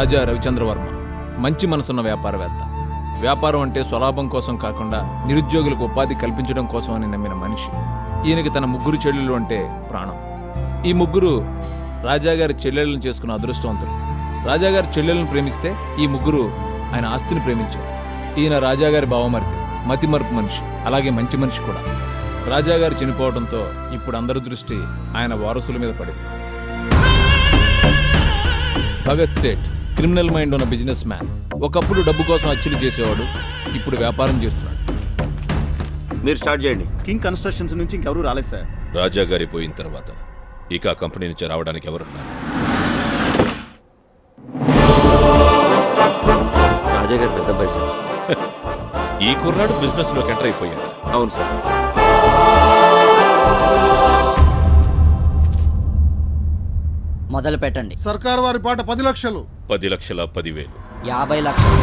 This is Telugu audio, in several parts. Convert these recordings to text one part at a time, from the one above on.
రాజా రవిచంద్రవర్మ మంచి మనసున్న వ్యాపారవేత్త. వ్యాపారం అంటే స్వలాభం కోసం కాకుండా నిరుద్యోగులకు ఉపాధి కల్పించడం కోసం అని నమ్మిన మనిషి. ఈయనకి తన ముగ్గురు చెల్లెళ్ళు అంటే ప్రాణం. ఈ ముగ్గురు రాజాగారి చెల్లెళ్ళను చేసుకున్న అదృష్టవంతులు. రాజాగారి చెల్లెలను ప్రేమిస్తే ఈ ముగ్గురు ఆయన ఆస్తిని ప్రేమించారు. ఈయన రాజాగారి బావమరిది, మతిమరుపు మనిషి, అలాగే మంచి మనిషి కూడా. రాజాగారు చనిపోవడంతో ఇప్పుడు అందరి దృష్టి ఆయన వారసుల మీద పడింది. భగత్ సేఠ్ క్రిమినల్ మైండ్ ఉన్న బిజినెస్ మ్యాన్. ఒకప్పుడు డబ్బు కోసం అచ్చులు చేసేవాడు, ఇప్పుడు వ్యాపారం చేస్తున్నాడు. మీరు స్టార్ట్ చేయండి. కింగ్ కన్స్ట్రక్షన్స్ నుంచి ఇంకెవరూ రాలేదు సార్. రాజా గారి పోయిన తర్వాత ఇక ఆ కంపెనీ నుంచి రావడానికి ఎవరున్నారు? రాజా గారు పెద్ద అబ్బాయి సార్. ఈ కుర్రాడు బిజినెస్ లోకి ఎంటర్ అయిపోయాడు. అవును సార్. మొదలు పెట్టండి. సర్కారు వారి పాట 10 లక్షలు. 10,10,10,000. 50 లక్షలు.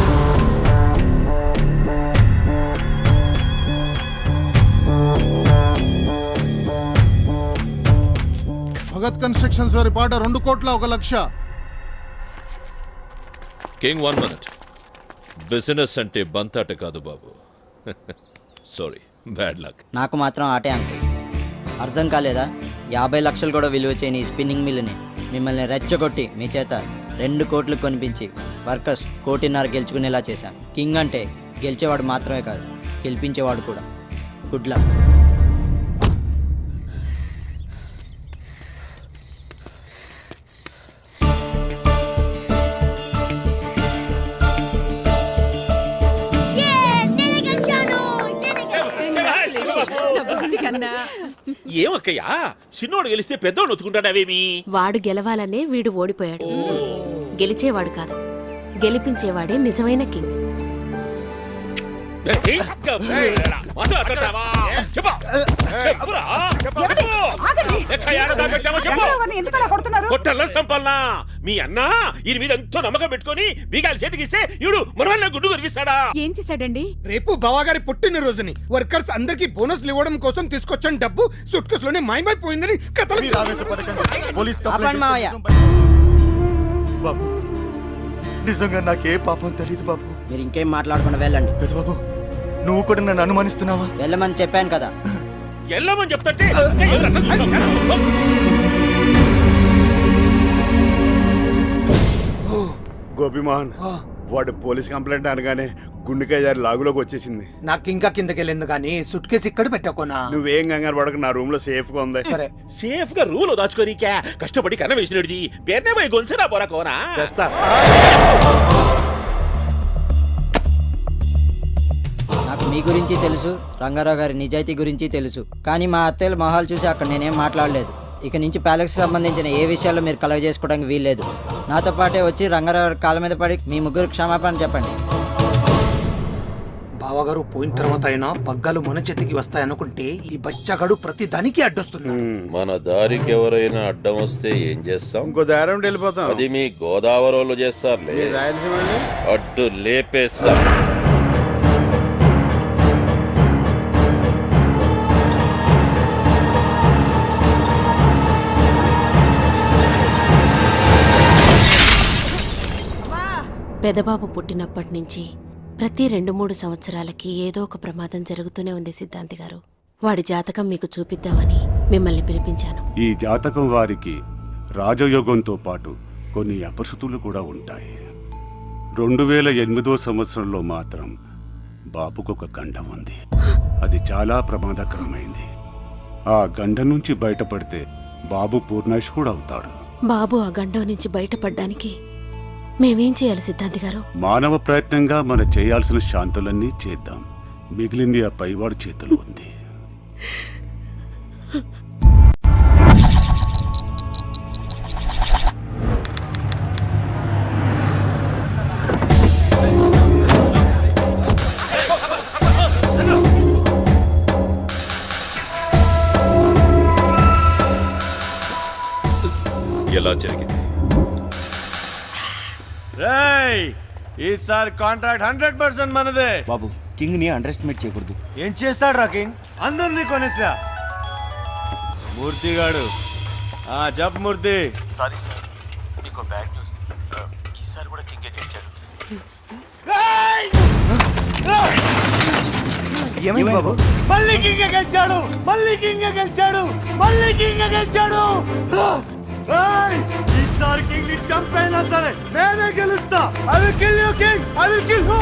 భగత్ కన్స్ట్రక్షన్స్ వారి పాట 2,01,00,000. King 1 minute. బిజినెస్ అంటే బంతాట కాదు బాబు. Sorry, bad luck. నాకు మాత్రం ఆటే అంకుల్. అర్థం కాలేదా? 50 లక్షలు కూడా విలువ చేయని ఈ స్పిన్నింగ్ మిల్లుని మిమ్మల్ని రెచ్చగొట్టి మీ చేత 2 కోట్లు కొనిపించి వర్కర్స్ 1.5 కోటి గెలుచుకునేలా చేశాను. కింగ్ అంటే గెలిచేవాడు మాత్రమే కాదు, గెలిపించేవాడు కూడా. Good luck. ఏమక్కయ్యా, చిన్నోడు గెలిస్తే పెద్దోడు ఒత్తుకుంటాడావేమి? వాడు గెలవాలనే వీడు ఓడిపోయాడు. గెలిచేవాడు కాదు, గెలిపించేవాడే నిజమైన కింగ్. కొట్టల్లా సంపాలనా? మీ అన్న ఈయన మీద ఎంతో నమ్మకం పెట్టుకుని బీగాలు చేతికిస్తే ఈడు మనవల్ల గుడ్డు కనిపిస్తాడా? ఏం చేశాడండి? రేపు బావగారి పుట్టిన రోజుని వర్కర్స్ అందరికి బోనస్లు ఇవ్వడం కోసం తీసుకొచ్చిన డబ్బు సూట్ కేసు లోనే మాయమైపోయిందని కథలు. ఆపండి మావయ్య. బాబు, నిజంగా నాకే పాపం తెలియదు బాబు. మీరు ఇంకేం మాట్లాడకుండా వెళ్ళండి. బాబు, నువ్వు కూడా నన్ను అనుమానిస్తున్నావా? వెళ్ళమని చెప్పాను కదా. ఎల్లమని చెప్తాంటే గోపిమోహన్, వాడు పోలీస్ కంప్లైంట్ అనగానే గుండెకాయ జారి లాగులోకి వచ్చేసింది. నాకు ఇంకా కిందకి వెళ్ళింది కానీ సూట్ కేసు ఇక్కడ పెట్టాకోనా. నువ్వేం కంగారు పడక, నా రూమ్ లో సేఫ్ గా ఉంది. సరే, సేఫ్ గా రూల్ దాచుకోనికా కష్టపడి కన్న వేసినది పేరునే పోయి గొంచరా పోరా కోనా చేస్తా. నాకు మీ గురించి తెలుసు, రంగారావు గారి నిజాయితీ గురించి తెలుసు. కానీ మా అత్తయ్యల మొహాలు చూసి అక్కడ నేనేం మాట్లాడలేదు. ఇక నుంచి ప్యాలెక్స్ సంబంధించిన ఏ విషయాల్లో మీరు కలవ చేసుకోవడానికి వీల్లేదు. నాతో పాటే వచ్చి రంగారావు కాళ్ళ మీద పడి మీ ముగ్గురు క్షమాపణ చెప్పండి. బావగారు పోయిన తర్వాత అయినా పగ్గాలు మన చేతికి వస్తాయనుకుంటే ఈ బచ్చగాడు ప్రతి దానికి అడ్డొస్తున్నాడు. మన దారికి ఎవరైనా అడ్డం వస్తే ఏం చేస్తాం? ఇంకో దారం వెళ్ళిపోతాం. అది మీ గోదావరి వాళ్ళు చేస్తారులే. అడ్డు లేపేస్తాం. పెదబాబు పుట్టినప్పటి నుంచి ప్రతి 2-3 సంవత్సరాలకి ఏదో ఒక ప్రమాదం జరుగుతూనే ఉంది సిద్ధాంతి గారు. వాడి జాతకం మీకు చూపిద్దామని మిమ్మల్ని పిలిపించాను. ఈ జాతకం వారికి రాజయోగంతో పాటు కొన్ని అపశృతులు కూడా ఉంటాయి. 2008వ సంవత్సరంలో మాత్రం బాబుకు ఒక గండం ఉంది. అది చాలా ప్రమాదకరమైంది. ఆ గండం నుంచి బయటపడితే బాబు పూర్ణాయుష్ కూడా అవుతాడు. బాబు ఆ గండం నుంచి బయటపడ్డానికి మేమేం చేయాలి సిద్ధాంతి గారు? మానవ ప్రయత్నంగా మనం చేయాల్సిన శాంతులన్నీ చేద్దాం. మిగిలింది ఆ పైవాడి చేతిలో ఉంది. ఎలా జరిగింది? ఈసారి కాంట్రాక్ట్ 100% మనదే. బాబు, కింగ్ ని అండర్ ఎస్టిమేట్ చేయకూడదు. ఏం చేస్తాడు రా కింగ్? అందరినీ కొనేసా. మూర్తిగాడు, జప్ మూర్తి. సారీ సార్, మీకు బ్యాడ్ న్యూస్. ఈసారి కూడా కింగే గెలిచాడు. ఏమైంది బాబు? మళ్ళీ కింగే గెలిచాడు, మళ్ళీ కింగే గెలిచాడు, మళ్ళీ కింగే గెలిచాడు. ఏయ్! ఈసారి కింగ్ ని చంపైనా సరే నేనే గెలుస్తా. I will kill you king, I will kill you.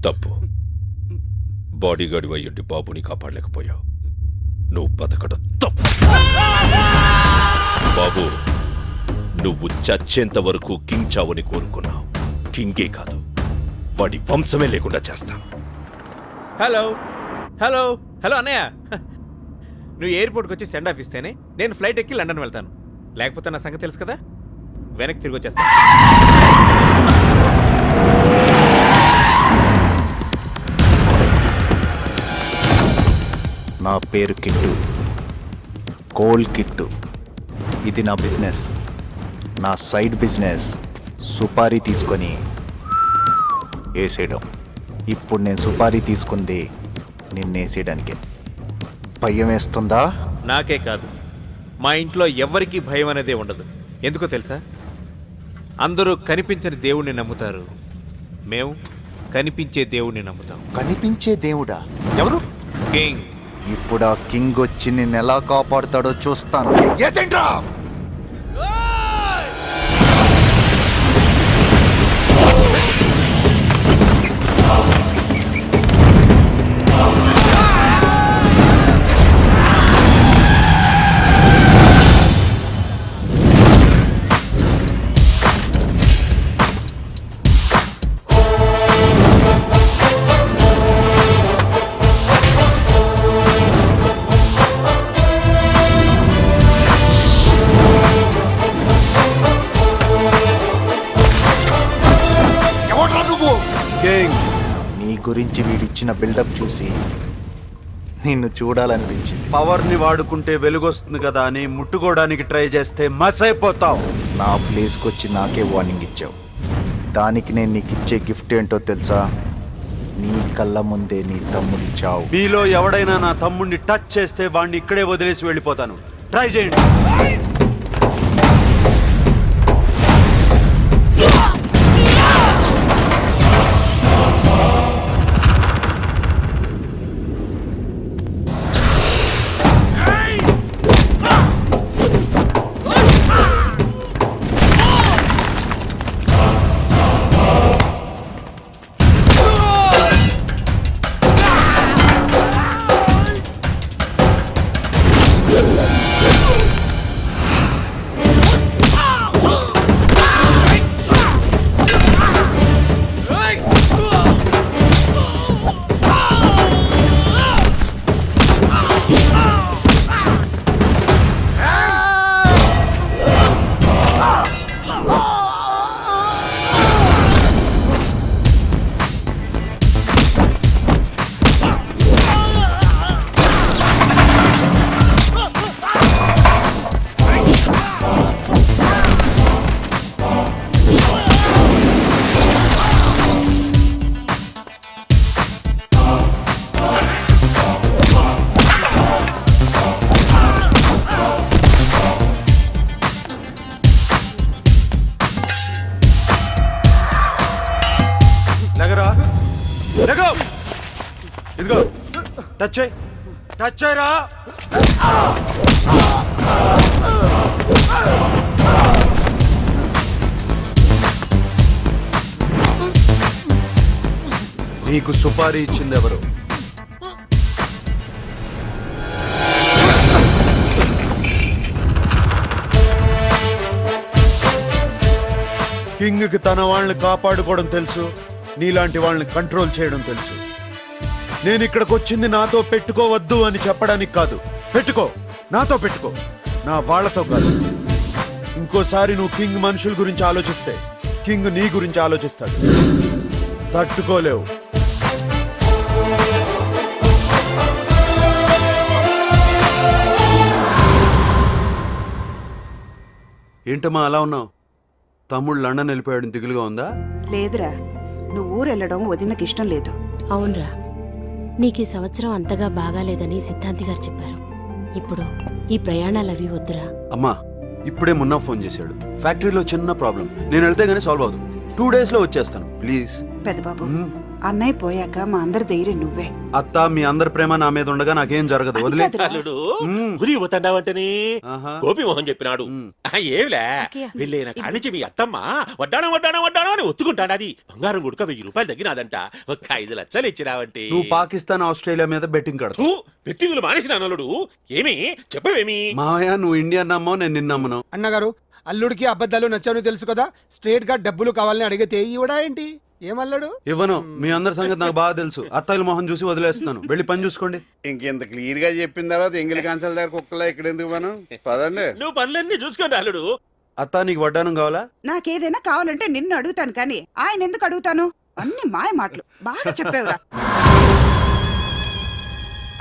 తప్పు. బాడీగార్డ్ అయ్యుండి బాబుని కాపాడలేకపోయావు. నువ్వు బతకడం తప్పు. బాబు, నువ్వు చచ్చేంత వరకు కింగ్ చావుని కోరుకున్నావు. కింగే కాదు, వాడి వంశమే లేకుండా చేస్తాను. హలో హలో హలో అన్నయ్య, నువ్వు ఎయిర్పోర్ట్కి వచ్చి సెండ్ ఆఫ్ ఇస్తేనే నేను ఫ్లైట్ ఎక్కి లండన్ వెళ్తాను. లేకపోతే నా సంగతి తెలుసు కదా, వెనక్కి తిరిగి వచ్చేస్తాను. నా పేరు కిట్టు, కోల్ కిట్టు. ఇది నా బిజినెస్. నా సైడ్ బిజినెస్ సుపారీ తీసుకొని వేసేయడం. ఇప్పుడు నేను సుపారీ తీసుకుంది నిన్నేసేయడానికే. భయం వేస్తుందా? నాకే కాదు, మా ఇంట్లో ఎవ్వరికీ భయం అనేదే ఉండదు. ఎందుకో తెలుసా? అందరూ కనిపించని దేవుణ్ణి నమ్ముతారు, మేము కనిపించే దేవుణ్ణి నమ్ముతాం. కనిపించే దేవుడా? ఎవరు? కింగ్. ఇప్పుడు ఆ కింగ్ వచ్చి నిన్ను ఎలా కాపాడుతాడో చూస్తాను. నీ గురించి వీడిచ్చిన బిల్డప్ చూసి నిన్ను చూడాలనిపించింది. పవర్ ని వాడుకుంటే వెలుగొస్తుంది కదా అని ముట్టుకోవడానికి ట్రై చేస్తే మస్ అయిపోతావు. నా ప్లేస్కి వచ్చి నాకే వార్నింగ్ ఇచ్చావు. దానికి నేను నీకు ఇచ్చే గిఫ్ట్ ఏంటో తెలుసా? నీ కళ్ళ ముందే నీ తమ్ముడి చావు. మీలో ఎవడైనా నా తమ్ముడిని టచ్ చేస్తే వాడిని ఇక్కడే వదిలేసి వెళ్ళిపోతాను. ట్రై చేయండి. ఇదిగో టచ్ చేయి, టచ్ చేయరా. నీకు సుపారీ ఇచ్చింది ఎవరు? కింగ్కి తన వాళ్ళని కాపాడుకోవడం తెలుసు, నీలాంటి వాళ్ళని కంట్రోల్ చేయడం తెలుసు. నేను ఇక్కడికి వచ్చింది నాతో పెట్టుకోవద్దు అని చెప్పడానికి కాదు. పెట్టుకో, నాతో పెట్టుకో, నా వాళ్ళతో కాదు. ఇంకోసారి నువ్వు కింగ్ మనుషుల గురించి ఆలోచిస్తే కింగ్ నీ గురించి ఆలోచిస్తాడు. తట్టుకోలేవు. ఏంటమ్మా అలా ఉన్నావు? తమ్ముడు లండన్ వెళ్ళిపోయాడు, దిగులుగా ఉందా? లేదురా, నువ్వు ఊరు వెళ్ళడం వదినకి ఇష్టం లేదు. అవునరా, నీకు ఈ సంవత్సరం అంతగా బాగాలేదని సిద్ధాంతి గారు చెప్పారు. ఇప్పుడు ఈ ప్రయాణాలు అవి వద్దురా. అమ్మా ఇప్పుడే మున్నా ఫోన్ చేశాడు. ఫ్యాక్టరీలో చిన్న ప్రాబ్లం, నేను వెళ్తే గానీ సాల్వ్ అవుతుంది. 2 days లో వచ్చేస్తాను ప్లీజ్. పెద్దబాబు అన్నయ్య పోయాక మా అందరి ధైర్యం నువ్వే. అత్త మీ అందరి ప్రేమ నా మీద ఉండగా నాకేం జరగదు, వదిలే. అల్లుడు గురి పోతాండావంటని ఆహా. గోపిమోహన్ చెప్పినాడు. ఏమిలే వెళ్ళైన కానించి మీ అత్తమ్మ వడ్డాణం వడ్డాణం వడ్డాణం అని ఒత్తుకుంటాడది. బంగారం గుడక 1000 రూపాయలు తగ్గినాదంట. ఒక 5 లక్షలు ఇచ్చినావంటే నువ్వు పాకిస్తాన్ ఆస్ట్రేలియా మీద బెట్టింగ్ కడతావు. పెట్టింగులు మానేసిన అల్లుడు. ఏమి చెప్పవేమి? మావయ్య నువ్వు ఇండియా నమ్మవు, నేను నిన్న నమ్మను. అన్నగారు అల్లుడికి అబద్ధాలు నచ్చావని తెలుసు కదా, స్ట్రేట్ గా డబ్బులు కావాలని అడిగితే ఇవ్వడా ఏంటి? ఏమల్లాడు? ఇవ్వను. మీ అందరి సంగతి నాకు బాగా తెలుసు. అత్తయ్యల మొహం చూసి వదిలేస్తున్నాను. వెళ్ళి పని చూసుకోండి. ఇంకెంత క్లియర్ గా చెప్పిన తర్వాత ఎంగిలి కాంచాల దగ్గర కుక్కలా ఇక్కడ ఎందుకు మనం పదండి. నువ్వు పనులన్నీ చూసుకోండి అల్లుడు. అత్త నీకు వడ్డానం కావాలా? నాకేదైనా కావాలంటే నిన్ను అడుగుతాను కానీ ఆయన ఎందుకు అడుగుతాను? అన్ని మాయ మాటలు బాగా చెప్పావురా.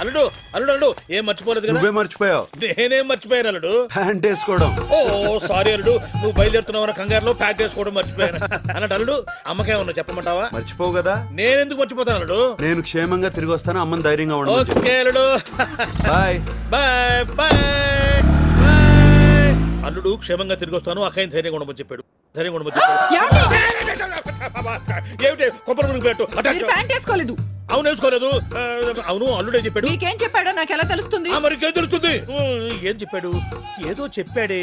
అల్లుడు అల్లుడు అల్లుడు ఏం మర్చిపోలేదు నువ్వే మర్చిపోయావు. నేనేం మర్చిపోయాను అల్లుడు. ప్యాంట్ వేసుకోవడం. ఓ సారీ అల్లుడు, నువ్వు బయలుదేరుతున్నావు కంగారులో ప్యాక్ చేసుకోవడం మర్చిపోయాను. అన్నట్టు అల్లుడు అమ్మకేమన్నా చెప్పమంటావా? మర్చిపోవు కదా. నేనెందుకు మర్చిపోతాను అల్లుడు? నేను క్షేమంగా తిరిగి వస్తాను. అమ్మని ధైర్యంగా ఉండదు. ఓకే అల్లుడు. Bye bye bye bye. అల్లుడు క్షేమంగా తిరిగి వస్తాను, అక్కయ్య ధైర్యంగా ఉండమని చెప్పాడు. ధైర్యంగా ఉండమని చెప్పాడు. ఏమిటి కొబ్బరి మురుగు పెట్టు. వేసుకోలేదు. అవును వేసుకోలేదు. అవును అల్లుడే చెప్పాడు. మీకేం చెప్పాడో నాకు ఎలా తెలుస్తుంది? మరికేం తెలుస్తుంది? ఏం చెప్పాడు? ఏదో చెప్పాడే.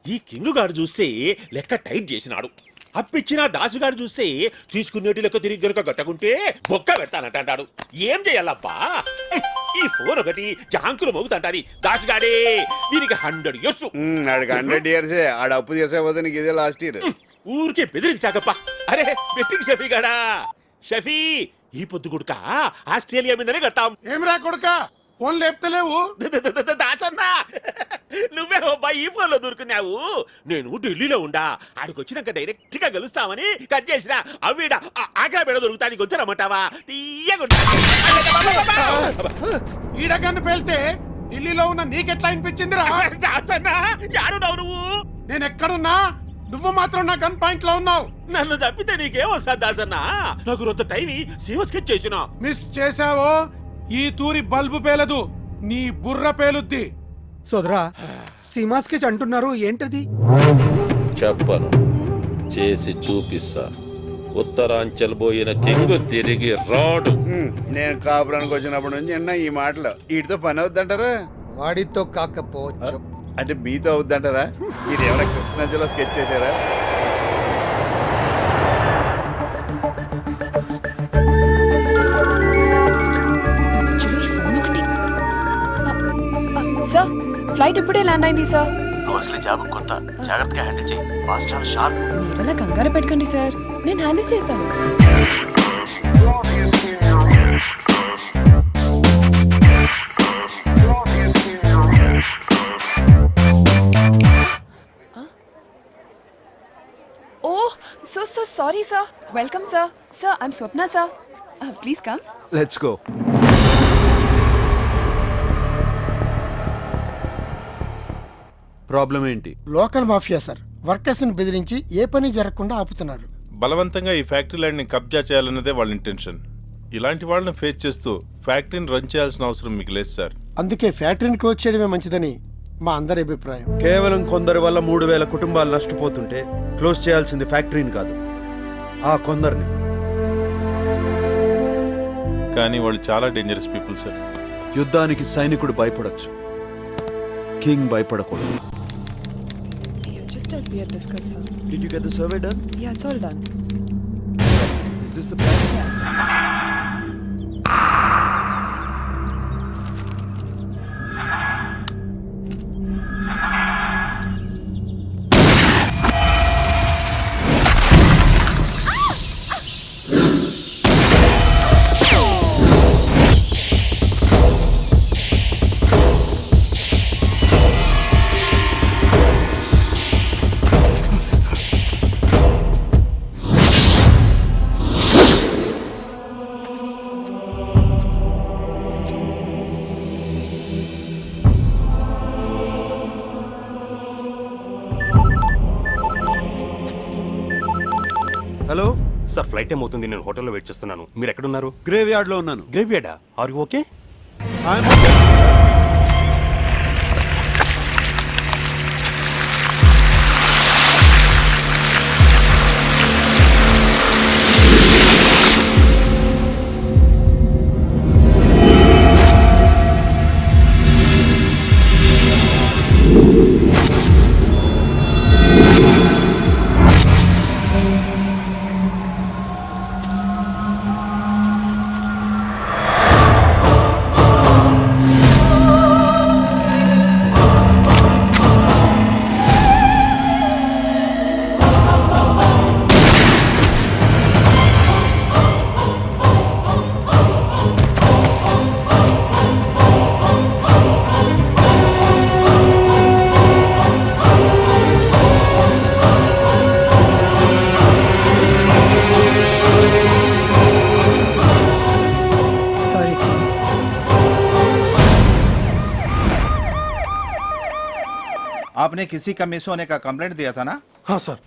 ఈ కింగ్ గారు చూస్తే లెక్క టైట్ చేసినాడు. అప్పిచ్చిన దాసుగాడు చూస్తే తీసుకునేటి లెక్క తిరిగి గనుక గట్టకుంటే బొక్క పెడతానంటాడు. ఏం చేయాలబ్బా? ఈ ఫోన్ ఒకటి జాంకులు మోగుతంటాది. దాసుగాడే దీనికి 100 years. ఆడికి 100 years. ఆడ అప్పు చేసే పోతే నీకు ఇదే లాస్ట్ ఇయర్. ఊరికే బెదిరించాకప్పా. అరే బెట్టింగ్ షఫీ గాడా. షఫీ ఈ పొద్దు గుడుక ఆస్ట్రేలియా మీదనే కట్టాం. ఏం రా కొడుక ఫోన్ లేపుతలేవు? దాసన్నా నువ్వే అబ్బా ఈ ఫోన్ లో దొరుకున్నావు. నేను ఢిల్లీలో ఉండా. ఆడికి వచ్చినాక డైరెక్ట్ గా కలుస్తామని కట్ చేసిన. అవిడ ఆకలి పెడ దొరుకుతానికి వచ్చారమ్మంటావా? తీయగుంటా. ఈడగాన్ని పేల్తే ఢిల్లీలో ఉన్న నీకెట్లా అనిపించిందిరా? దాసన్నా యాడున్నావు నువ్వు? నేను ఎక్కడున్నా నువ్వు మాత్రం నా గన్ పాయింట్ లో ఉన్నావు. నన్ను చంపితే నీకేం వస్తా దాసన్నా? నాకు రొంత టైం సేవ స్కెచ్ చేసిన. మిస్ చేసావో ఈ తూరి బల్బు పేలదు, నీ బుర్ర పేలుద్ది. సోదరా సీమా స్కెచ్ అంటున్నారు, ఏంటది? చెప్పను, చేసి చూపిస్తా. ఉత్తరాంచల్ పోయిన కింగ్ తిరిగి రాడు. నేను కాపురానికి వచ్చినప్పటి నుంచి విన్నా ఈ మాటలు. వీటితో పని అవుద్దంటారా? వాడితో కాకపోవచ్చు. అంటే మీతో అవుద్దంటారా? మీరు ఏమైనా కృష్ణా జిల్లా స్కెచ్ చేశారా? సార్ ఫ్లైట్ ఇప్పుడే ల్యాండ్ అయింది సార్. మీరలా కంగారు పెట్టకండి సార్, నేను హ్యాండిల్ చేస్తాను. Oh so sorry sir. Welcome sir. Sir I'm Swapna sir. Please come. Let's go. Problem ఏంటి? లోకల్ మాఫియా సార్, వర్కర్స్ ని బెదిరించి ఏ పని జరగకుండా ఆపుతున్నారు. బలవంతంగా ఈ ఫ్యాక్టరీ ల్యాండ్ని కబ్జా చేయాలన్నదే వాళ్ళ ఇంటెన్షన్. ఇలాంటి వాళ్ళని ఫేస్ చేస్తూ ఫ్యాక్టరీని రన్ చేయాల్సిన అవసరం మీకు లేదు సార్. అందుకే ఫ్యాక్టరీని క్లోజ్ చేయడమే మంచిదని మా అందరి అభిప్రాయం. కేవలం కొందరి వల్ల 3000 కుటుంబాలు నష్టపోతుంటే క్లోజ్ చేయాల్సింది ఫ్యాక్టరీని కాదు, ఆ కొందరిని. కానీ వాళ్ళు చాలా డేంజరస్ పీపుల్ సార్. యుద్ధానికి సైనికుడు భయపడొచ్చు, కింగ్ భయపడకూడదు. Just as we had discussed, sir. Did you get the survey done? Yeah, it's all done. Is this the plan? Hello sir, flight time అవుతుంది. నేను హోటల్లో వెయిట్ చేస్తున్నాను. మీరు ఎక్కడున్నారు? గ్రేవ్ యార్డ్ లో ఉన్నాను. గ్రేవ్ యార్డా? Are you okay? I'm okay. आपने किसी का मिस होने का कंप्लेंट दिया था ना? हाँ सर।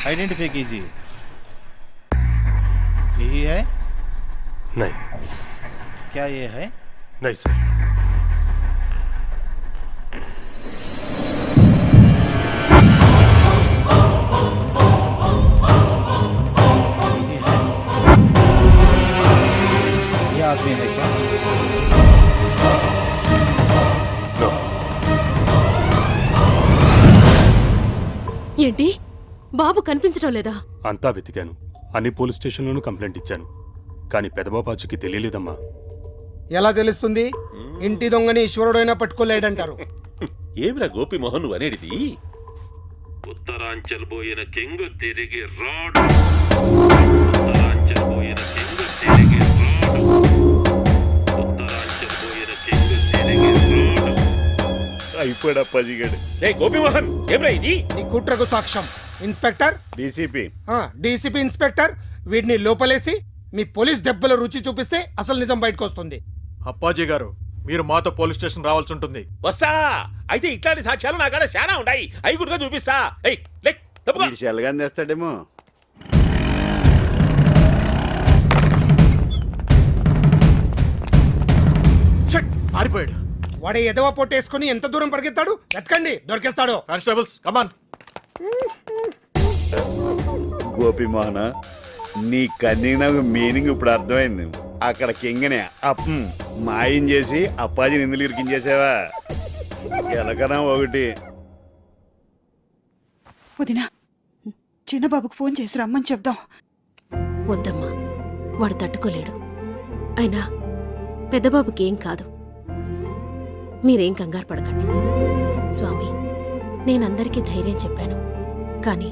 आइडेंटिफाई कीजिए। यही है? नहीं क्या ये है? नहीं सर। यही है? ये आदमी है क्या? ఏంటి బాబు కనిపించడం లేదా? అంతా వెతికాను, అన్ని పోలీస్ స్టేషన్లోనూ కంప్లైంట్ ఇచ్చాను, కానీ పెదబాబాచుకి తెలియలేదమ్మా. ఎలా తెలుస్తుంది? ఇంటి దొంగని ఈశ్వరుడైనా పట్టుకోలేడంటారు. ఏమిరా గోపిమోహన్ నువ్వు అనేటిది? ఉత్తరాంచల్ పోయిన కింగ్ తిరిగి రాడు. ఉత్తరాంచల్ పోయిన కింగ్ తిరిగి రాడు. ఉత్తరాంచల్ పోయిన కింగ్ తిరిగి రాడు. అయిపోయాడు పజిగాడు. రే గోపిమోహన్ ఏమిరా ఇది? నీ కుట్రకు సాక్ష్యం ఇన్స్పెక్టర్, డీసీపీ. డీసీపీ ఇన్స్పెక్టర్, వీటిని లోపలేసి మీ పోలీస్ దెబ్బల రుచి చూపిస్తే అసలు నిజం బయటకు వస్తుంది. అప్పాజీ గారు, మీరు మాతో పోలీస్ స్టేషన్ రావాల్సి ఉంటుంది. వస్తా. అయితే ఇట్లాంటి సాక్ష్యాలు నా కాడ చాలా ఉంటాయి, అవి కూడా చూపిస్తా. ఏయ్ లే తప్పుకో. చెల్లగా తెస్తాడేమో. పారిపోయాడు. వాడే ఎదవ పొట్టేసుకుని ఎంత దూరం పరిగెత్తాడు? ఎత్కండి, దొరికేస్తాడు. Constables come on. గోపిమోహన, నీ కన్నీన మీనింగ్ ఇప్పుడు అర్థమైంది. అక్కడ కింగనే మాయం చేసి అప్పాజీని ఇందులో ఇరికించేసావా? ఎలకనా ఒకటి. వదినా, చిన్నబాబుకు ఫోన్ చేసి రమ్మని చెప్దాం. వద్దమ్మా, వాడు తట్టుకోలేడు. అయినా పెద్దబాబుకి ఏం కాదు. మీరేం కంగారు పడకండి. స్వామి, నేనందరికీ ధైర్యం చెప్పాను, కానీ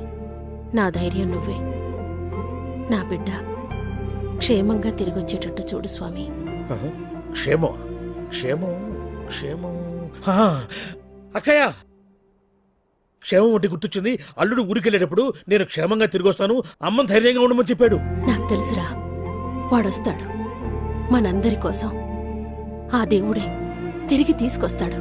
నా ధైర్యం నువ్వే. నా బిడ్డ క్షేమంగా తిరిగొచ్చేటట్టు చూడు స్వామి. క్షేమం క్షేమం క్షేమం. అక్కయ్య, క్షేమం ఒకటి గుర్తొచ్చింది. అల్లుడు ఊరికెళ్ళేటప్పుడు నేను క్షేమంగా తిరిగి వస్తాను, అమ్మని ధైర్యంగా ఉండమని చెప్పాడు. నాకు తెలుసురా, వాడొస్తాడు. మనందరి కోసం ఆ దేవుడే తిరిగి తీసుకొస్తాడు.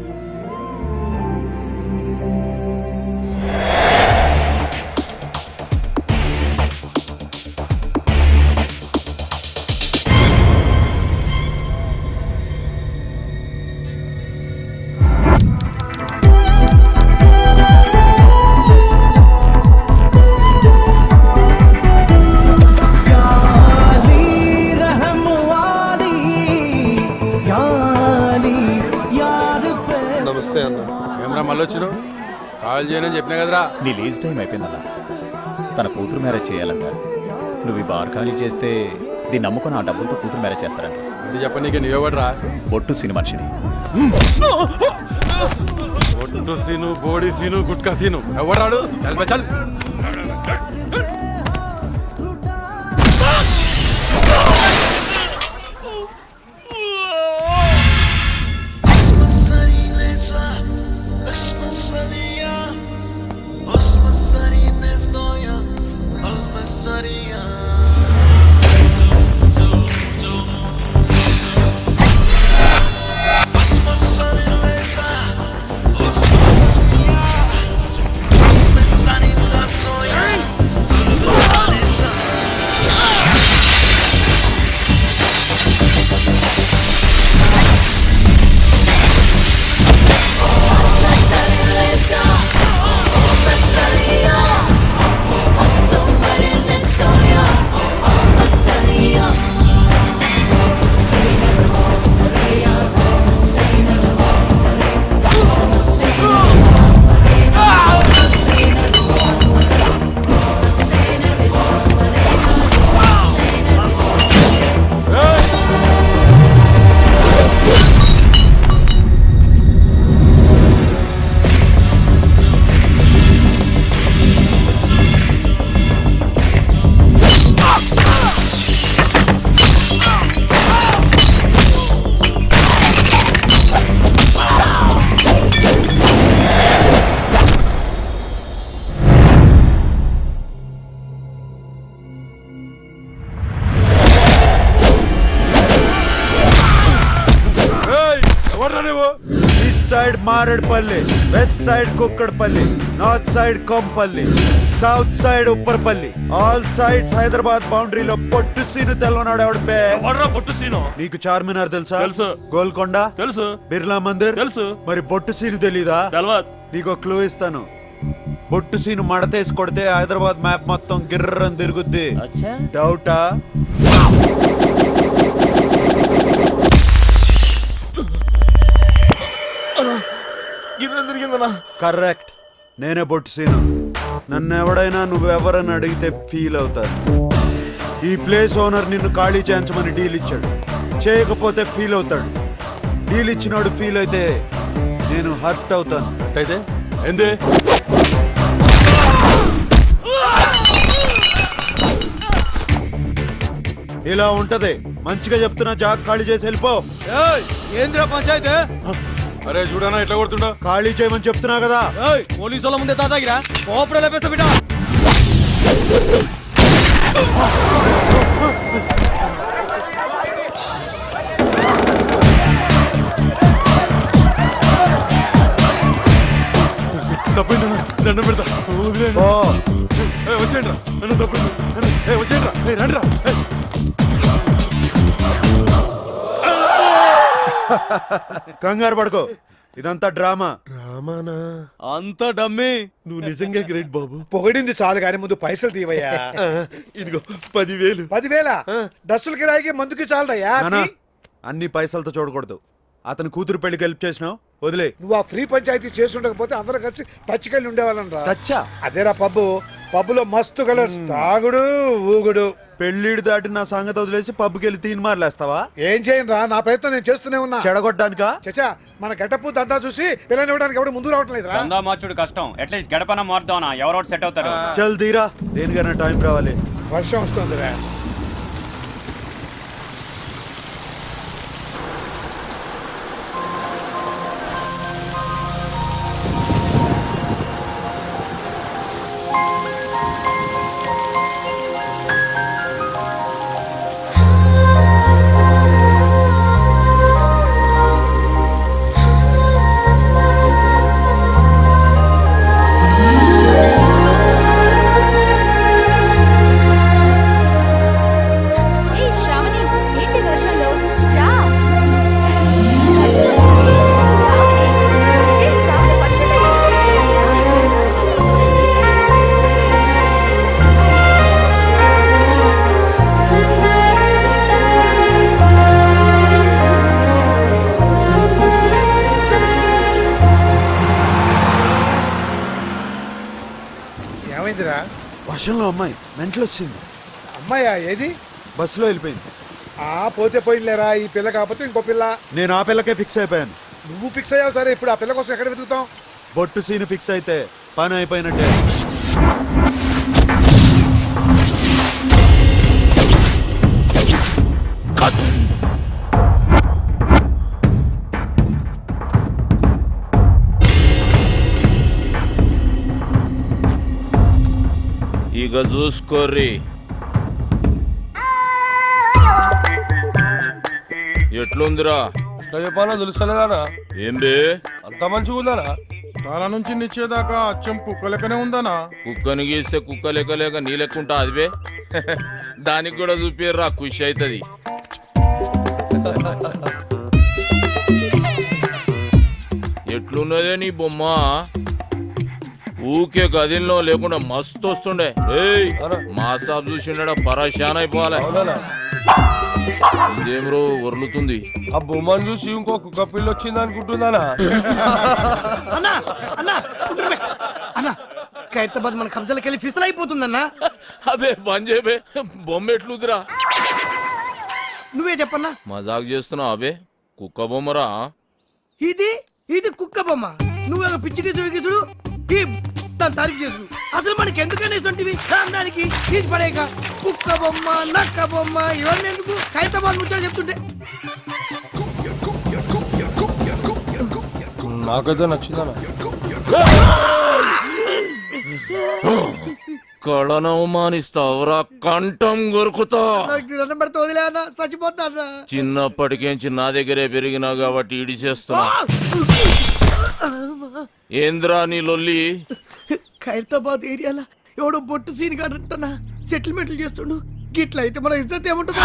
నమస్తే అన్న. ఏమరా మళ్ళీ వచ్చినావు? కాల్ చేయనని చెప్పినా కదరా. నీ లీజ్ టైం అయిపోయిందన్న. తన కూతురు మ్యారేజ్ చేయాలంట. నువ్వు ఈ బార్ ఖాళీ చేస్తే దీన్ని నమ్ముకొని ఆ డబ్బులతో కూతురు మ్యారేజ్ చేస్తారంట. ఇది చెప్పనీకి నీవెవడరా? బొట్టు సిని మనిషిని. ఒట్టు సీను, బోడి సీను, గుట్కా సీను ఎవడాడు? చల్ బే చల్. Sunny, side Maredpally, west side Kukkadapalli, north side Kompally, south side Upparpally, all sides Hyderabad బౌండరీలో పొట్టు సీను తెల్లనాడు ఎవడు బే? పొట్టు సీను నీకు చార్మినార్ తెలుసా? తెలుసు. గోల్కొండ తెలుసు. బిర్లా మందిర్ తెలుసు. మరి బొట్టు సీను తెలీదా? తెలవద్. నీకు క్లూ ఇస్తాను. బొట్టు సీను మడతేసి కొడితే హైదరాబాద్ మ్యాప్ మొత్తం గిర్రని తిరుగుద్ది. డౌటా? కరెక్ట్, నేనే బొట్టు సీను. నన్ను ఎవడైనా నువ్వెవరని అడిగితే ఫీల్ అవుతారు. ఈ ప్లేస్ ఓనర్ నిన్ను ఖాళీ చేయించమని డీల్ ఇచ్చాడు, చేయకపోతే ఫీల్ అవుతాడు. డీల్ ఇచ్చినాడు ఫీల్ అయితే నేను హర్ట్ అవుతాను. అయితే ఏంది? ఇలా ఉంటది. మంచిగా చెప్తున్నా, జాగ్ ఖాళీ చేసి వెళ్ళిపో. ఏంద్రా పంచాయతీ? అరే చూడనా ఎట్లా కొడుతుండో. ఖాళీ చేయమని చెప్తున్నా కదా. పోలీసు వాళ్ళ ముందే తాతాగిరా కోపడే లేపేస్తా బిడ్డ. తప్పిందా? దండం పెడతా. ఓ, వచ్చేయండి రా, నన్ను తప్పింది. వచ్చేయండి రా, రండి రా. కంగారు పడుకో, ఇదంతా డ్రామా. అంత డమ్మి. నువ్వు నిజంగా గ్రేట్ బాబు. పొగిడింది చాలు కానీ ముందు పైసలు తీవయ్యా. ఇదిగో 10,000. 10,000 డ్రెస్సుల కిరాయికి మందుకి చాలదయ్యా. నానా, అన్ని పైసలతో చూడకూడదు. అతను కూతురు పెళ్లికి హెల్ప్ చేసినావు, వదిలే. నువ్వు ఆ ఫ్రీ పంచాయతీ చేస్తుండకపోతే అందరం కలిసి పచ్చికెళ్ళి ఉండేవాళ్ళం రా. తచ్చా అదేరా పబ్బులో మస్తు కలర్స్, తాగుడు ఊగుడు. పెళ్ళిడు దాటి నా సంగతి వదిలేసి పబ్కి వెళ్ళి తీన్ మార్లేస్తావా? ఏం చేయను రా, నా ప్రయత్నం నేను చేస్తూనే ఉన్నా. చెడగొట్టడానికా? చచ్చా, మన గెటప్పు దంతా చూసి పిల్లని ఇవ్వడానికి ఎవడు ముందు రావటం లేదు రా. మార్చుడు కష్టం, అట్లీస్ట్ గడపన మారుదాం, ఎవరో సెట్ అవుతారు. చల్ తీరా, దేనికైనా టైం రావాలి. వర్షం వస్తుందిరా. ఏమైందిరా? వర్షంలో అమ్మాయి మెంటలు వచ్చింది. అమ్మాయా? ఏది? బస్సులో వెళ్ళిపోయింది. పోతే పోయిందిలేరా, ఈ పిల్ల కాకపోతే ఇంకో పిల్ల. నేను ఆ పిల్లకే ఫిక్స్ అయిపోయాను. నువ్వు ఫిక్స్ అయ్యావు సరే, ఇప్పుడు ఆ పిల్ల కోసం ఎక్కడ వెతుకుతాం? బొట్టు సీను ఫిక్స్ అయితే పని అయిపోయినట్టే. ఇక చూసుకోర్రి, ఎట్లుందిరా? ఎట్లా చెప్పాలో తెలుస్తలేదానా? ఏంది అంత మంచిగా ఉందానా? తల నుంచి నిచ్చేదాకా అచ్చం కుక్క లెక్కనే ఉందనా? కుక్కని గీస్తే కుక్క లెక్క లేక నీ లెక్కుంటా అదివే. దానికి కూడా చూపిర్రా, ఖుషి అవుతుంది. ఎట్లున్నదే నీ బొమ్మ? ఊకే గదిలో లేకుండా మస్తు వస్తుండే. ఏయ్, మా సాబ్ చూసిండ పరాశాన్ అయిపోవాలి. ఇదేమ్రో వరులుతుంది. ఆ బొమ్మను చూసి ఇంకో కుక్క పిల్ల వచ్చింది అనుకుంటుందానా? అన్నా ఖైరతాబాద్ మన కబ్జాలకు వెళ్ళి ఫిసల్ అయిపోతుందన్నా. అబే బంద్ చేయబే, బొమ్మ ఎట్లుదిరా? నువ్వే చెప్పన్నా. మజాక్ చేస్తున్నావు అబే, కుక్క బొమ్మరా. ఇది కుక్క బొమ్మ. నువ్వు పిచ్చికి చూడు దాని తారీఫ్ చేసు. అసలు మనకి ఎందుకని ఇటువంటివి దానికి తీసి పడేక కుక్క బొమ్మ నక్క బొమ్మ ఇవన్నీ ఎందుకు? ఖైరతాబాద్ ముచ్చట చెప్తుంటే నాకైతే నచ్చిందనా? కళను అవమానిస్తావురా, కంఠం కొరుకుతా. పెడితే వదిలే అన్న, చచ్చిపోతా. చిన్నప్పటికేంచి నా దగ్గరే పెరిగినా కాబట్టి ఇడి చేస్తున్నా. ఏంద్రా నీ లొల్లి? ఖైరతాబాద్ ఏరియాలో ఎవడో బొట్టు సీన్ కాడంటనా సెటిల్మెంట్లు చేస్తుండు. గిట్ల అయితే మన ఇజ్జత్ ఏముంటుంది?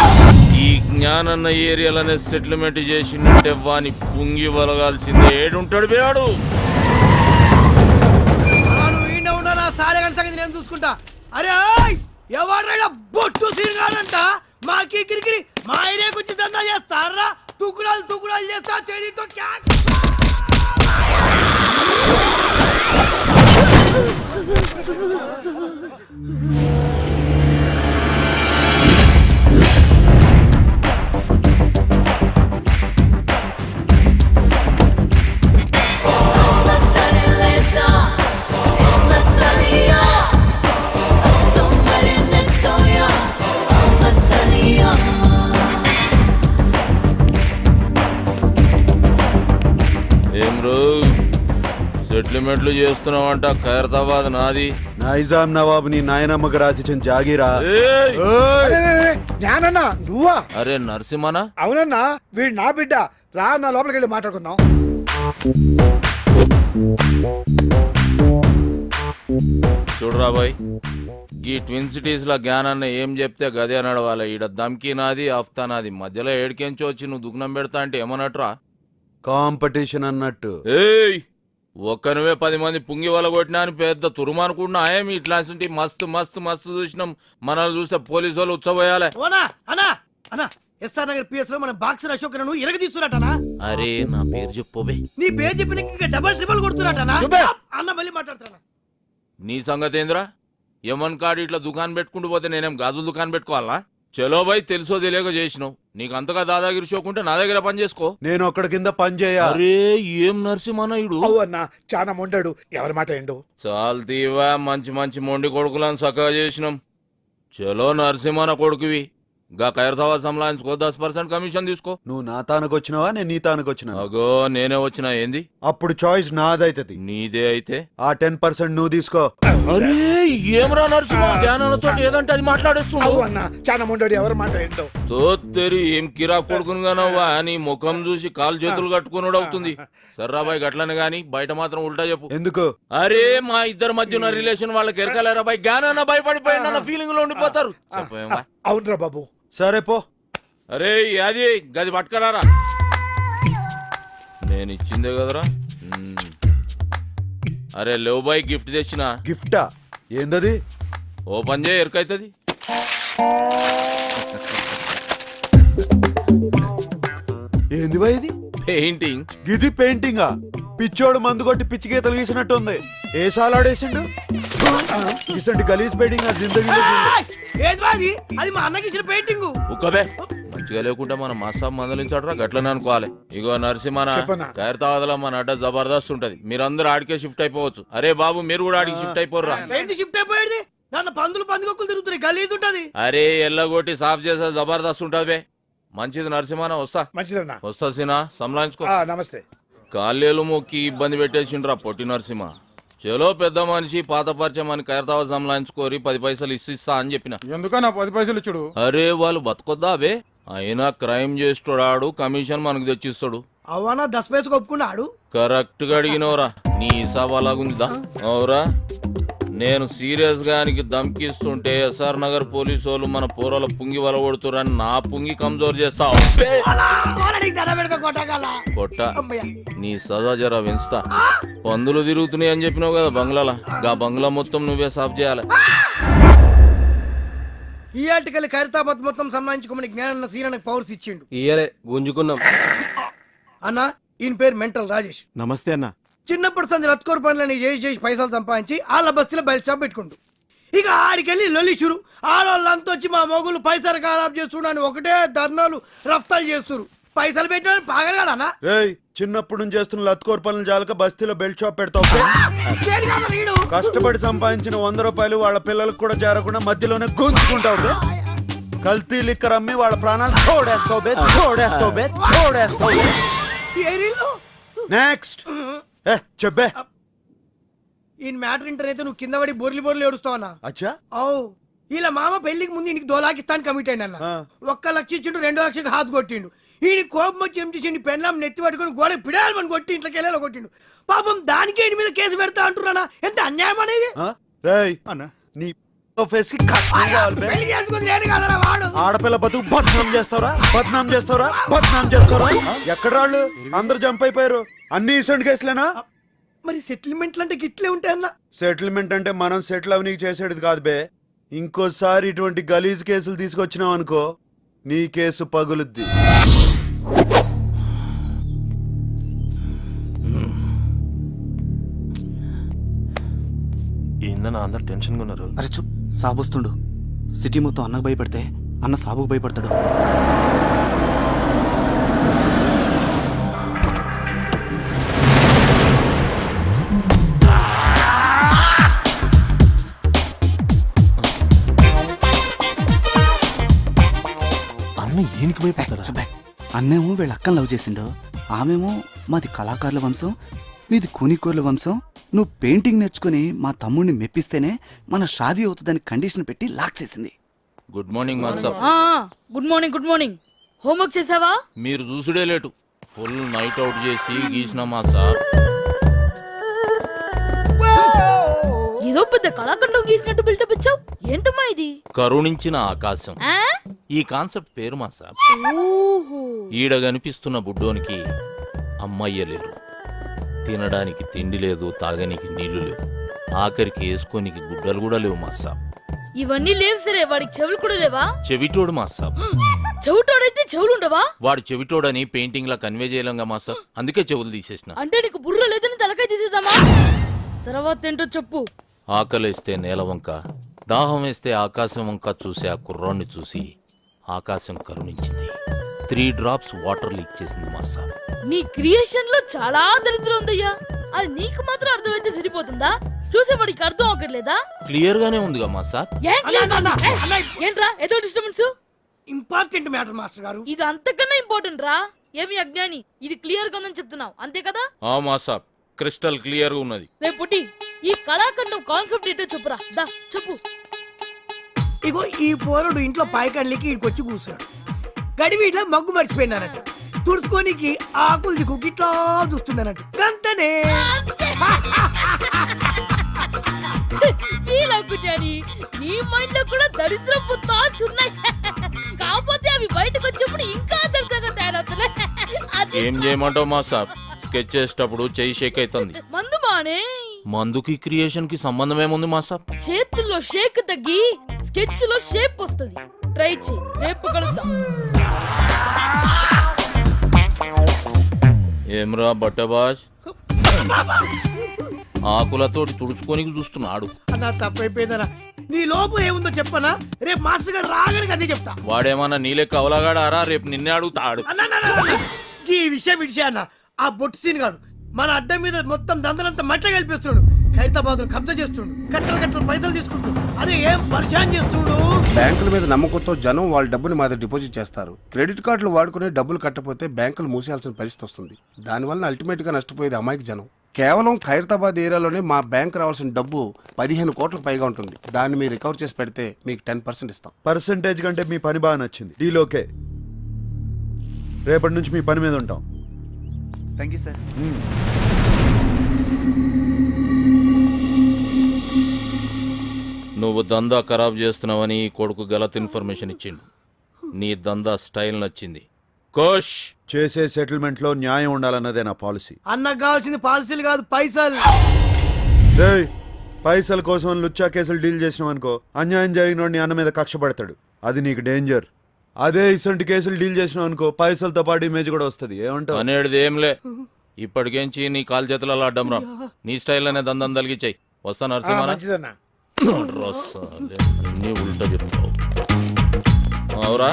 ఈ జ్ఞానన్న ఏరియాలోనే సెటిల్మెంట్ చేసిందంటే వాని పుంగి వలగాల్సిందే. ఏడుంటాడు బేవాడు? నువ్వు ఈయన ఉన్నా నా సాలెగంట సంగతి నేను చూసుకుంటా. అరే ఎవరైనా బొట్టు సీన్ కాడంట మాకి కిరికిరి మా ఏరియాకి వచ్చి దందా చేస్తారా? తుకుడాలు చేస్తా చేరితో ఏం రో సెటిల్మెంట్లు చేస్తున్నావంట? ఖైరతాబాద్ నాది. నైజాం నవాబు నీ నాయనమ్మకు రాసిచ్చిన జాగీరా. ఏయ్! జ్ఞానన్నా నువ్వా? అరే నరసింహనా? అవునన్నా వీడు నా బిడ్డ. రా నా లోపలికి వెళ్ళి మాట్లాడుకుందాం. చూడరా బాయ్, ఈ ట్విన్ సిటీస్ లో జ్ఞానాన్ని ఏం చెప్తే గదే నడవాలి. ఈడ దమ్కి నాది, ఆఫ్తా నాది. మధ్యలో ఏడికెంచి వచ్చి నువ్వు దుగ్నం పెడతా అంటే ఏమన్నట్రా? కాంపిటీషన్ అన్నట్టు. ఏయ్, ఒక్కనువే 10 మంది పుంగి వల కొట్టినా అని పెద్ద తురుమనుకుంటున్నా. ఏమి ఇట్లాంటి మస్తు మస్తు మస్తు చూసినాం. మనల్ని చూస్తే పోలీసు వాళ్ళు ఉచ్చబోయాలే. అన్నా ఎస్ఆర్ నగర్ పిఎస్ లో మన బాక్సర్ అశోక్ ను ఇరగ తీస్తున్నట్టనా? అరే నా పేరు చెప్పోబే. నీ పేరు చెప్పిన ఇంకా డబల్ ట్రిపుల్ కొడుతున్నట్టనా? చూపే. అన్న మళ్ళీ మాట్లాడుతున్నా. నీ సంగతి ఏంద్రా? యమన్ కాడు ఇట్లా దుకాణం పెట్టుకుంటూ పోతే నేనేం గాజుల దుకాణం పెట్టుకోవాలా? చలో బాయ్, తెలుసో తెలియక చేసినావు. నీకు అంతగా దాదాగిరి షోకుంటే నా దగ్గర పని చేసుకో. నేను ఒక్కడి కింద పని చేయ. అరే ఏం నరసింహనాయుడు అన్న చాలా మొండాడు. ఎవరి మాట ఏండు? చాలు తీవా, మంచి మంచి మొండి కొడుకులను చక్కగా చేసినాం. చలో నరసింహన కొడుకువి. గా ఖైరతాబాద్ సంలాయించుకో, 10% కమిషన్ తీసుకో. నువ్వు నా తానకు వచ్చినావా నేను నీ తానకు వచ్చినా? అగో నేనే వచ్చినా. ఏంది? అప్పుడు చాయిస్ నాదైతది. నీదే అయితే ఆ 10% నువ్వు తీసుకో. అరే ఏమరా నరసింహ, జ్ఞానాలతో ఏదంటే అది మాట్లాడేస్తున్నావు. అన్న చాలా మొండాడు. ఎవరి మాట ఏంటో? తోత్తెరి ఏం కిరా కొడుకునుగానవ్వా? నీ ముఖం చూసి కాలు చేతులు కట్టుకున్నాడు అవుతుంది. సర్రాబాయ్ గట్లని గాని బయట మాత్రం ఉల్టా చెప్పు. ఎందుకు? అరే మా ఇద్దరి మధ్య ఉన్న రిలేషన్ వాళ్ళకి ఎరకలేరా బాయ్? జ్ఞానాన్న భయపడిపోయిన ఫీలింగ్ లో ఉండిపోతారు. చెప్పేమా? అవునరా బాబు. సరే పో. అరే అది గది పట్టుకరారా. నేను ఇచ్చిందే కదరా. అరే లేవు బాయ్, గిఫ్ట్ తెచ్చిన. గిఫ్టా? ఏందది? ఓపెన్ చేయి, ఎరకైతుంది. ఏంది బాయ్ ఇది? పెయింటింగ్. గిది పెయింటింగా? పిచ్చోడు మందు కొట్టి పిచ్చి గీతలు గీసినట్టుంది. ఏ సాలాడేసిండు? ఇసంటి గలీజ్ పెయింటింగ్ జిందగీలో అది మా అన్నకి ఇచ్చిన పెయింటింగ్. ఉక్కబే, మంచిగా లేకుంటే మన మాసాబ్ మందలించాడరా. గట్లనే అనుకోవాలి. ఇగో నరసింహన, ఖైరతాబాద్లో మన అడ్డ జబర్దస్త్ ఉంటది. మీరందరూ ఆడికే షిఫ్ట్ అయిపోవచ్చు. అరే బాబు మీరు కూడా ఆడికి షిఫ్ట్ అయిపోర్రా. షిఫ్ట్ అయిపోయేది దాని పందులు పందికొక్కులు తిరుగుతున్నాయి. గలీజ్ ఉంటది. అరే ఎల్లగొట్టి సాఫ్ చేసే జబర్దస్త్ ఉంటది బే. మంచిది నరసింహన, వస్తా. మంచిదన్నా. వస్తా సీనా, సంలాయించుకో. నమస్తే. కాళ్ళేలు మొక్కి ఇబ్బంది పెట్టేసిండ్రా పొట్టి నరసింహ. చలో పెద్ద మనిషి, పాత పరిచయం అని ఖైరతాబాద్ సంలాయించుకోరి, 10 పైసలు ఇస్తా అని చెప్పిన. ఎందుకన్నా 10 పైసలు ఇచ్చుడు? అరే వాళ్ళు బతకొద్దా బే? అయినా క్రైమ్ చేస్తాడు, కమిషన్ మనకు తెచ్చిస్తాడు. అవనా 10 పైసలు ఒప్పుకున్నాడు. కరెక్ట్ గా అడిగినవరా. నీ హిసాబ్ అలాగుందిదా? అవురా, నేను సీరియస్ గా దమ్కిస్తుంటే ఎస్ఆర్ నగర్ పోలీసు వాళ్ళు మన పోరల పుంగి వలగొడుతురని నా పుంగి కమ్జోర్ చేస్తావు. కొట్ట నీ సదా జరా పెంచుతా. పందులు తిరుగుతున్నాయి అని చెప్పినావు కదా బంగ్లాలా. గా బంగ్లా మొత్తం నువ్వే సాఫ్ చేయాలి. ఈ ఆర్టికల్ ఖైరతాబాద్ మొత్తం సంబంధించుకోమని జ్ఞానన్న సీనానికి పవర్స్ ఇచ్చిండు. ఇయలే గుంజుకున్నాం. అన్న ఈయన పేరు మెంటల్ రాజేష్. నమస్తే అన్న. చిన్నప్పుడు సంది రత్కోర్ పనులని చేసి పైసలు సంపాదించి వాళ్ళ బస్తీలో బయట షాప్ పెట్టుకుంటూ ఇక ఆడికెళ్ళి లొల్లి షురు. ఆడవాళ్ళంతా వచ్చి మా మొగులు పైసలు ఖరాబ్ చేస్తున్నాను ఒకటే ధర్నాలు రఫ్తాలు చేస్తున్నారు. పైసలు పెట్టిన పాగలగాడనా? చిన్నప్పుడు నుంచి చేస్తున్న లత్కోర్ పనులు జాలక బస్తీలో బెల్ట్ షాప్ పెడతావు. కష్టపడి సంపాదించిన 100 రూపాయలు వాళ్ళ పిల్లలకు కూడా చేరకుండా మధ్యలోనే గుంజుకుంటావు. కల్తీ లిక్కర్ అమ్మి వాళ్ళ ప్రాణాలు తోడేస్తావు. నెక్స్ట్ చెప్పే. ఈ మ్యాటర్ ఇంటర్ అయితే నువ్వు కింద పడి బొర్లి ఏడుస్తావన్నా? అచ్చా. అవు ఇలా మామ పెళ్లికి ముందు ఇంటికి 2 లాఖ ఇస్తాను కమిట్ అయిన. 1 లక్ష ఇచ్చిండు, 2 లక్షకి హాత్ కొట్టిండు. ఈయన కోపం వచ్చి ఏం చేసిండు పెన్లాం నెత్తి పట్టుకొని గోడ పిడాలని కొట్టి ఇంట్లోకి వెళ్ళాలి కొట్టిండు పాపం దానికి ఈయన మీద కేసు పెడతా అంటున్నానా ఎంత అన్యాయం అనేది రేయ్ నీ ఫేస్ కి కట్నం కావాలి బే. పెళ్లి చేసుకుని లేడు కదరా వాడు ఆడపిల్ల బతుకు బద్నాం చేస్తారా బద్నాం చేస్తారా బద్నాం చేస్తారా ఎక్కడ రాళ్ళు అందరు జంప్ అయిపోయారు అన్ని ఇసంటి కేసులేనా మరి సెటిల్మెంట్లు అంటే గిట్లే ఉంటాయన్నా సెటిల్మెంట్ అంటే మనం సెటిల్ అవనీకి చేసేది కాదు బే ఇంకోసారి ఇటువంటి గలీజ్ కేసులు తీసుకొచ్చినావు అనుకో నీ కేసు పగులుద్ది ఏందన్నా అందరు టెన్షన్గా ఉన్నారు. అరే చూ సాబొస్తుండు సిటీ మొత్తం అన్నకు భయపడితే అన్న సాబుకు భయపడతాడు. అన్న ఏనికి భయపడతాడా? అన్నేమో వీళ్ళ అక్కని లవ్ చేసిండు, ఆమెమో మాది కళాకారుల వంశం, మీది కూనికూర్ల వంశం. నువ్వు పెయింటింగ్ నేర్చుకుని మా తమ్ముడిని మెప్పిస్తేనే మన షాదీ అవుతుందని కండిషన్ పెట్టి లాక్ చేసింది. Good morning master. Good morning good morning. Homework చేసావా? మీరు చూసుడే లేటు. ఫుల్ నైట్ అవుట్ చేసి గీసిన మాస్టర్. ఏదో పెద్ద కళాఖండం గీసినట్టు బిల్డప్ ఇచ్చావు. ఏంటమ్మా ఇది? కరుణించిన ఆకాశం ఈ కాన్సెప్ట్ పేరు మాస్టర్. ఈడ కనిపిస్తున్న బుడ్డోనికి అమ్మయ్య లేరు, తినడానికి తిండి లేదు, తాగనికి నీళ్లు లేవు, ఆఖరికి వేసుకోనికి గుడ్డలు కూడా లేవు మాస్టర్. ఇవన్నీ లేవు సరే, వాడికి చెవులు కూడా లేవా? చెవిటోడు మాస్టర్. చెవిటోడైతే చెవులు ఉండవా? వాడు చెవిటోడని పెయింటింగ్ లా కన్వే చేయలేంగా మాస్టర్, అందుకే చెవులు తీసేసిన. అంటే నీకు బుర్ర లేదని తలకాయ తీసేద్దామా? తర్వాత ఏంటో చెప్పు. ఆకలేస్తే నేల వంక, దాహం వేస్తే ఆకాశం వంక చూసి ఆ కుర్రాన్ని చూసి ఆకాశం కరుణించింది. 3 drops వాటర్ లీక్ చేసింది మాస్టర్. నీ క్రియేషన్ లో చాలా దరిద్రం ఉందయ్యా. అది నీకు మాత్రం అర్థమైతే సరిపోతుందా? చూసేవాడికి అర్థం అవ్వట్లేదా? క్లియర్ గానే ఉందిగా మాస్టర్. ఏంట్రా ఏదో డిస్టర్బెన్స్? ఇంపార్టెంట్ మ్యాటర్ మాస్టర్ గారు. ఇది అంతకన్నా ఇంపార్టెంట్ రా. ఏమి అజ్ఞాని, ఇది క్లియర్ గా ఉందని చెప్తున్నావు అంతే కదా? ఆ మాస్టర్ క్రిస్టల్ క్లియర్ గా ఉన్నది. రేపు పుట్టి ఈ కళాఖండం కాన్సెప్ట్ ఏంటో చెప్పురా. దా చెప్పు. ఇగో ఈ పోరుడు ఇంట్లో పాయకాళ్ళకి ఇంకొచ్చి కూర్చున్నాడు. గడివి ఇట్లా మగ్గు మర్చిపోయినారట. తుడుచుకోనికి ఆకులు దిక్కు ఇట్లా చూస్తున్నానట్టు గంతనే. ఫీల్ అవుకుంటాని నీ మైండ్ లో కూడా దరిద్రపు థాట్స్ ఉన్నాయి. కాకపోతే అవి బయటకు వచ్చినప్పుడు ఇంకా దరిద్రంగా తయారవుతున్నాయి. ఏం చేయమంటావు మాస్టర్? స్కెచ్ చేసేటప్పుడు చెయ్యి షేక్ అవుతుంది. మందు బానే. మందుకి క్రియేషన్ కి సంబంధం ఏముంది మాస్టర్? చేతుల్లో షేక్ తగ్గి స్కెచ్ లో షేప్ వస్తుంది. ట్రై చేయి, రేపు కలుద్దాం. ఏమ్రా బట్టబాజ్, ఆకులతోటి తుడుచుకోనికి చూస్తున్నాడు. అన్నా తప్పైపోయిందనా. నీ లోపు ఏముందో చెప్పనా? రేపు మాస్టర్ గారు రాగానే అదే చెప్తా. వాడేమన్నా నీలెక్క అవలగాడారా? రేపు నిన్నే అడుగుతాడు. ఈ విషయం అన్న, ఆ బొట్టు సీన్ గాడు మన అడ్డం మీద మొత్తం దందనంతా మట్ల కల్పిస్తున్నాడు. ఖైరతాబాద్ కబ్జా చేస్తుండు, కట్టలు కట్టలు పైసలు తీసుకుంటాడు. అరే ఏం పరిశాన్ చేస్తుండు. బ్యాంకుల మీద నమ్మకంతో జనం వాళ్ళ డబ్బుని మా దగ్గర డిపాజిట్ చేస్తారు. క్రెడిట్ కార్డులు వాడుకునే డబ్బులు కట్టపోతే బ్యాంకులు మూసేయాల్సిన పరిస్థితి వస్తుంది. దానివల్ల అల్టిమేట్ గా నష్టపోయేది అమాయక జనం. కేవలం ఖైరతాబాద్ ఏరియాలోనే మా బ్యాంక్ రావాల్సిన డబ్బు 15 కోట్లకు పైగా ఉంటుంది. దాన్ని మీరు రికవర్ చేసి పెడితే మీకు 10% ఇస్తాం. పర్సంటేజ్ కంటే మీ పని బాగా నచ్చింది. Deal okay. రేపటి నుంచి మీ పని మీద ఉంటాం. Thank you sir. నువ్వు దందా ఖరాబ్ చేస్తున్నావని ఈ కొడుకు గలత్ ఇన్ఫర్మేషన్ ఇచ్చిండు. నీ దందా స్టైల్ నచ్చింది. కోష్ చేసే సెటిల్మెంట్ లో న్యాయం ఉండాలన్నదే నా పాలసీ. అన్నకు కావాల్సింది పాలసీలు కాదు, పైసలు. రేయ్, పైసల కోసం లుచ్చా కేసులు డీల్ చేసినావు అనుకో, అన్యాయం జరిగిన నీ అన్న మీద కక్ష పడతాడు. అది నీకు డేంజర్. అదే ఇసంటి కేసులు డీల్ చేసినావు అనుకో, పైసలతో పాటు ఇమేజ్ కూడా వస్తుంది. ఏమంటావు? అనేది ఏంలే, ఇప్పటికేంచి నీ కాలు చేతులలో అడ్డం రా. నీ స్టైల్ అనే దందం తలిగిచ్చాయి. వస్తా నరసింహ. అన్నీ ఉల్టా చెప్తావు. అవురా,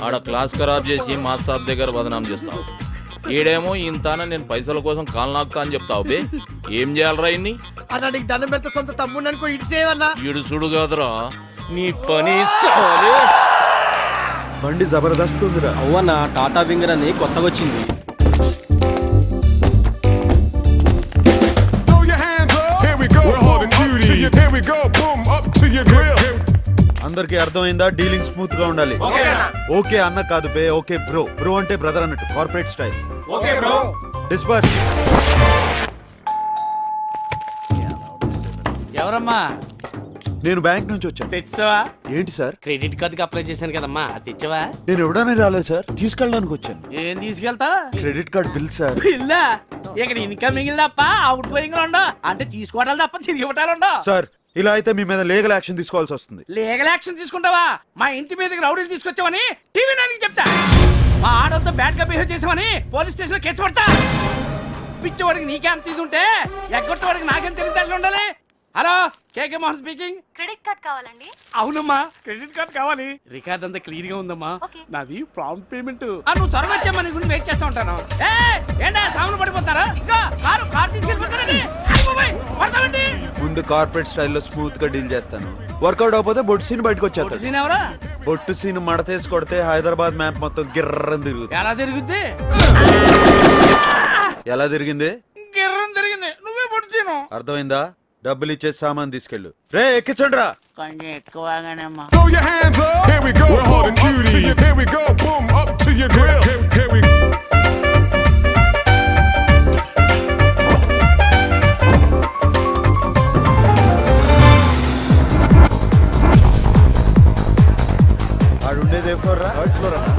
ఆడ క్లాస్ ఖరాబ్ చేసి మా సాబ్ దగ్గర బదనాం చేస్తావు. ఈడేమో ఇంతాన నేను పైసల కోసం కాలు నాకుతా అని చెప్తావు. బే ఏం చేయాలరా ఇన్ని? అన్న నీకు దండం పెడితే సొంత తమ్ముడు అనుకో, ఇటు సేవన్నా. ఈడు సుడు కాదురా నీ పని. బండి జబర్దస్త్ ఉందిరా. అవ్వన్న టాటా వింగర్ అని కొత్తగా వచ్చింది. అందరికి అర్థమైందా? డీలింగ్ స్మూత్ గా ఉండాలి. ఓకే అన్న కాదు బే, ఓకే బ్రో. బ్రో అంటే బ్రదర్ అన్నట్టు, corporate style. Okay bro. Disperse. ఎవరమ్మా? నేను బ్యాంక్ నుంచి వచ్చాను. తెచ్చావా? ఏంటి సార్? క్రెడిట్ కార్డుకి అప్లై చేశాను కదమ్మా, అది తెచ్చావా? నేను ఎవడనే రాలేదు సార్, తీసుకెళ్ళడానికి వచ్చాను. ఏం తీసుకెళ్తా? Credit card bill sir. పిల్లా ఇక్కడ ఇన్కమింగ్ తప్ప అవుట్ గోయింగ్ ఉండవు, అంటే తీసుకోవడాలు తప్ప తిరిగి ఇవ్వటాలు ఉండవు. సార్ ఇలా అయితే మీ మీద లీగల్ యాక్షన్ తీసుకోవాల్సి వస్తుంది. లీగల్ యాక్షన్ తీసుకుంటావా? మా ఇంటి మీదకి రౌడీలు తీసుకొచ్చావని టీవీ నైన్కి చెప్తా. మా ఆడలతో బ్యాడ్ గా బిహేవ్ చేసావని పోలీస్ స్టేషన్ లో కేసు పడతా. పిచ్చవాడికి నీకే అంత ఇది ఉంటే ఎగ్గొట్టవాడికి నాకేం తెలియదు ఉండాలి. హలో, కేకే మోహన్ స్పీకింగ్. క్రెడిట్ కార్డ్ కావాలండి. అవునమ్మా, క్రెడిట్ కార్డ్ కావాలి. రికార్డ్ అంతా క్లియర్ గా ఉందమ్మా. నాది ప్రాంప్ట్ పేమెంట్. నువ్వు త్వరగా వచ్చామ్మా, నీ గురించి వెయిట్ చేస్తా ఉంటాను. ఏంటా సామాన్లు పడిపోతారా? ఇంకా కారు తీసుకెళ్ళిపోతారండి. ముందు కార్పొరేట్ స్టైల్లో స్మూత్ గా డీల్ చేస్తాను. వర్కౌట్ అవకపోతే బొట్టు సీన్ బయటకు వచ్చేస్తాను. సీన్ ఎవరా? బొట్టు సీన్ మడతేసి కొడితే హైదరాబాద్ మ్యాప్ మొత్తం గిర్రం తిరుగుతుంది. ఎలా తిరుగుద్ది? ఎలా తిరిగింది? గిర్రం తిరిగింది. నువ్వే పొడిచాను. అర్థమైందా? డబ్బులు ఇచ్చేసి సామాన్ తీసుకెళ్ళు. రే ఎక్కించండి రా. కొంచెం ఎక్కువగానేమ్మా. ఆడుండేది ఏ ఫ్లోర్ రా? థర్డ్ ఫ్లోర్ అన్న.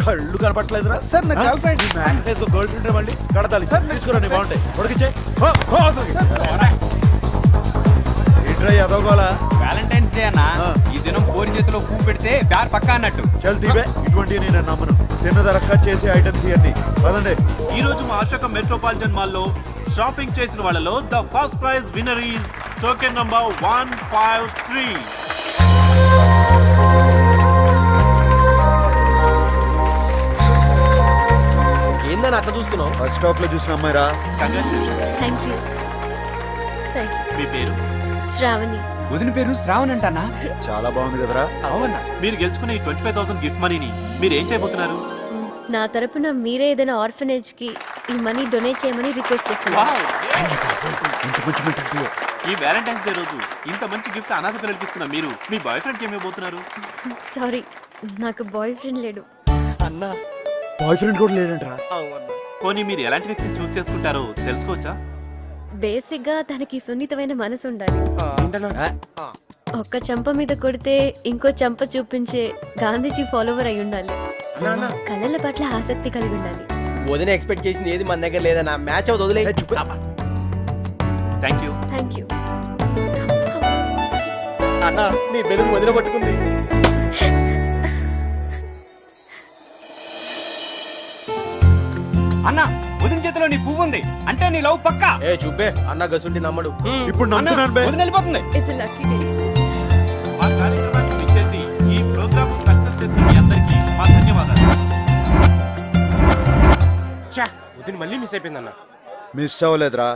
కళ్ళు కనపట్లేదురా సార్ నా గర్ల్ ఫ్రెండ్. గర్ల్ ఫ్రెండ్ మళ్ళీ కడతాలి సార్. తీసుకురా, నీ బాగుంటాయి. ఉడికిచ్చే ఏంట్రా ఎదవగోలా? వ్యాలంటైన్స్ డే అన్న, ఈ దినం కోరి చేతిలో పువ్వు పెడితే బ్యార్ పక్కా అన్నట్టు. చల్ తీవే, ఇటువంటి నేను నమ్మను. తిన్నదరక్క చేసే ఐటమ్స్ ఇవన్నీ పదండి. ఈ రోజు మా అశోక మెట్రోపాలిటన్ మాల్లో షాపింగ్ చేసిన వాళ్ళలో the first prize winner is token number 153. ఏందని అట్లా చూస్తున్నావు? ఫస్ట్ స్టాప్ లో చూసిన అమ్మాయిరా. Thank you. మీ పేరు? శ్రావణి. వదిన పేరు శ్రావణ్ అంటానా? చాలా బాగుంది కదరా. అవునా? మీరు గెలుచుకున్న ఈ 25,000 గిఫ్ట్ మనీని మీరు ఏం చేయబోతున్నారు? నా తరపున మీరే ఏదైనా ఆర్ఫనేజ్ కి ఈ మనీ డొనేట్ చేయమని రిక్వెస్ట్ చేస్తున్నాను. ఈ వ్యాలంటైన్స్ డే రోజు ఇంత మంచి గిఫ్ట్ అనాథ పిల్లలకి ఇస్తున్న మీరు మీ బాయ్ ఫ్రెండ్కి ఏమైపోతున్నారు? సారీ, నాకు బాయ్ ఫ్రెండ్ లేడు. అన్నా, బాయ్ ఫ్రెండ్ కూడా లేడంట్రా. పోనీ మీరు ఎలాంటి వ్యక్తిని చూస్ చేసుకుంటారో తెలుసుకోవచ్చా? బేసిక్ గా తనకి సున్నితమైన మనసు ఉండాలి. ఒక్క చెంప మీద కొడితే ఇంకో చెంప చూపించే గాంధీజీ ఫాలోవర్ అయి ఉండాలి. కళల పట్ల ఆసక్తి కలిగి ఉండాలి. వదిన ఎక్స్పెక్ట్ చేసింది ఏది మన దగ్గర లేదన్నా. మ్యాచ్ అవుతుంది, వదిలే. Thank you. Thank you. అన్నా, నీ బెలూన్ వదిన పట్టుకుంది. అన్న, వదిన చేతిలో నీ పువ్వు ఉంది అంటే నీ లవ్ పక్కా. ఏ చూపే, అన్న గసుండి నమ్మడు. ఇప్పుడు నమ్ముతున్నాను బే. వదిన వెళ్ళిపోతుంది. It's lucky day. మా కార్యక్రమాన్ని విచ్చేసి ఈ ప్రోగ్రామ్ సక్సెస్ చేసిన మీ అందరికీ మా ధన్యవాదాలు. వదిన మళ్ళీ మిస్ అయిపోయిందన్న. మిస్ అవ్వలేదురా.